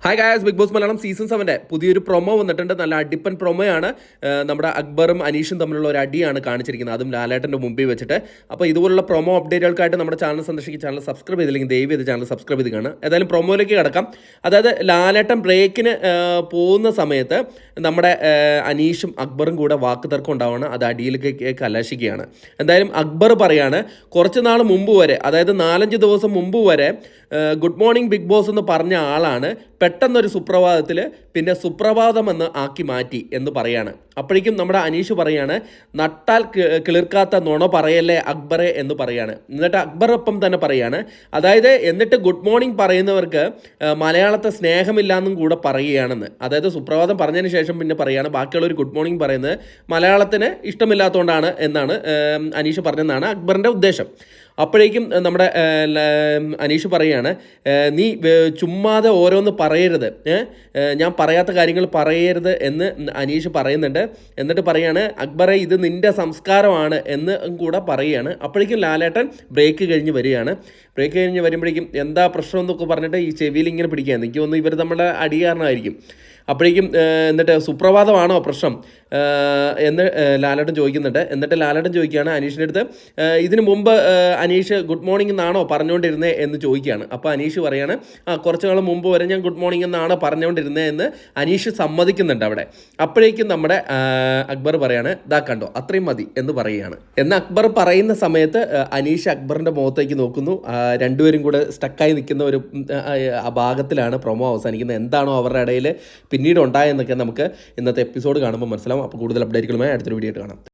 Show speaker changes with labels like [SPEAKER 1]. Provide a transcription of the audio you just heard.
[SPEAKER 1] Hi guys, Bigg Boss Malayalam season 7 പുതിയൊരു promo വന്നിട്ടുണ്ട്. നല്ല അടിപ്പൻ പ്രൊമോയാണ്. നമ്മുടെ അക്ബറും അനീഷും തമ്മിലുള്ള ഒരു അടിയാണ് കാണിച്ചിരിക്കുന്നത്, അതും ലാലേട്ടൻ്റെ മുമ്പിൽ വെച്ചിട്ട്. അപ്പോൾ ഇതുപോലുള്ള പ്രൊമോ അപ്ഡേറ്റുകൾക്കായിട്ട് നമ്മുടെ ചാനൽ സന്ദർശിക്കുക. ചാനൽ സബ്സ്ക്രൈബ് ചെയ്തില്ലെങ്കിൽ ദയവ് ചെയ്ത് ചാനൽ സബ്സ്ക്രൈബ് ചെയ്ത് കാണുക. ഏതായാലും പ്രൊമോയിലേക്ക് കിടക്കാം. അതായത് ലാലേട്ടൻ ബ്രേക്കിന് പോകുന്ന സമയത്ത് നമ്മുടെ അനീഷും അക്ബറും കൂടെ വാക്ക് തർക്കം ഉണ്ടാവുകയാണ്. അത് അടിയിലേക്ക് കലാശിക്കുകയാണ്. എന്തായാലും അക്ബർ പറയാണ്, കുറച്ച് നാൾ മുമ്പ് വരെ, അതായത് 4-5 ദിവസം മുമ്പ് വരെ ഗുഡ് മോർണിംഗ് ബിഗ് ബോസ് എന്ന് പറഞ്ഞ ആളാണ് പെട്ടെന്നൊരു സുപ്രഭാതത്തിൽ പിന്നെ സുപ്രഭാതം എന്ന് ആക്കി മാറ്റി എന്ന് പറയാണ്. അപ്പോഴേക്കും നമ്മുടെ അനീഷ് പറയാണ്, നട്ടാൽ കിളിർക്കാത്ത നുണ പറയല്ലേ അക്ബറെ എന്ന് പറയാണ്. എന്നിട്ട് അക്ബറൊപ്പം തന്നെ പറയാണ്, അതായത് എന്നിട്ട് ഗുഡ് മോർണിംഗ് പറയുന്നവർക്ക് മലയാളത്തെ സ്നേഹമില്ലാന്നും കൂടെ പറയുകയാണെന്ന്. അതായത് സുപ്രഭാതം പറഞ്ഞതിന് ശേഷം പിന്നെ പറയാണ്, ബാക്കിയുള്ളവർ ഗുഡ് മോർണിംഗ് പറയുന്നത് മലയാളത്തിന് ഇഷ്ടമില്ലാത്തതുകൊണ്ടാണ് എന്നാണ് അനീഷ് പറഞ്ഞതെന്നാണ് അക്ബറിൻ്റെ ഉദ്ദേശം. അപ്പോഴേക്കും നമ്മുടെ അനീഷ് പറയുകയാണ്, നീ ചുമ്മാതെ ഓരോന്ന് പറയരുത്, ഞാൻ പറയാത്ത കാര്യങ്ങൾ പറയരുത് എന്ന് അനീഷ് പറയുന്നുണ്ട്. എന്നിട്ട് പറയാണ്, അക്ബറെ ഇത് നിൻ്റെ സംസ്കാരമാണ് എന്ന് കൂടെ പറയുകയാണ്. അപ്പോഴേക്കും ലാലേട്ടൻ ബ്രേക്ക് കഴിഞ്ഞ് വരികയാണ്. ബ്രേക്ക് കഴിഞ്ഞ് വരുമ്പോഴേക്കും എന്താ പ്രശ്നം എന്നൊക്കെ പറഞ്ഞിട്ട് ഈ ചെവിയിൽ ഇങ്ങനെ പിടിക്കുകയാണ്. എനിക്ക് തോന്നുന്നു ഇവർ നമ്മുടെ അടികാരനായിരിക്കും. അപ്പോഴേക്കും എന്നിട്ട് സുപ്രഭാതമാണോ പ്രശ്നം എന്ന് ലാലേട്ടൻ ചോദിക്കുന്നുണ്ട്. എന്നിട്ട് ലാലേട്ടൻ ചോദിക്കുകയാണ് അനീഷിൻ്റെ അടുത്ത്, ഇതിനു മുമ്പ് അനീഷ് ഗുഡ് മോർണിംഗ് എന്നാണോ പറഞ്ഞുകൊണ്ടിരുന്നത് എന്ന് ചോദിക്കുകയാണ്. അപ്പോൾ അനീഷ് പറയാണ്, കുറച്ച് നാൾ മുമ്പ് വരെ ഞാൻ ഗുഡ് മോർണിംഗ് എന്നാണ് പറഞ്ഞുകൊണ്ടിരുന്നത് എന്ന് അനീഷ് സമ്മതിക്കുന്നുണ്ട് അവിടെ. അപ്പോഴേക്കും നമ്മുടെ അക്ബർ പറയാണ്, ഇതാ കണ്ടോ അത്രയും മതി എന്ന് പറയുകയാണ്. എന്ന് അക്ബർ പറയുന്ന സമയത്ത് അനീഷ് അക്ബറിൻ്റെ മുഖത്തേക്ക് നോക്കുന്നു. രണ്ടുപേരും കൂടെ സ്റ്റക്കായി നിൽക്കുന്ന ഒരു ഭാഗത്തിലാണ് പ്രൊമോ അവസാനിക്കുന്നത്. എന്താണോ അവരുടെ ഇടയിൽ പിന്നീട് ഉണ്ടായെന്നൊക്കെ നമുക്ക് ഇന്നത്തെ എപ്പിസോഡ് കാണുമ്പോൾ മനസ്സിലാവും. അപ്പോൾ കൂടുതൽ അപ്ഡേറ്റുകളുമായി അടുത്തൊരു വീഡിയോ ആയിട്ട് കാണാം.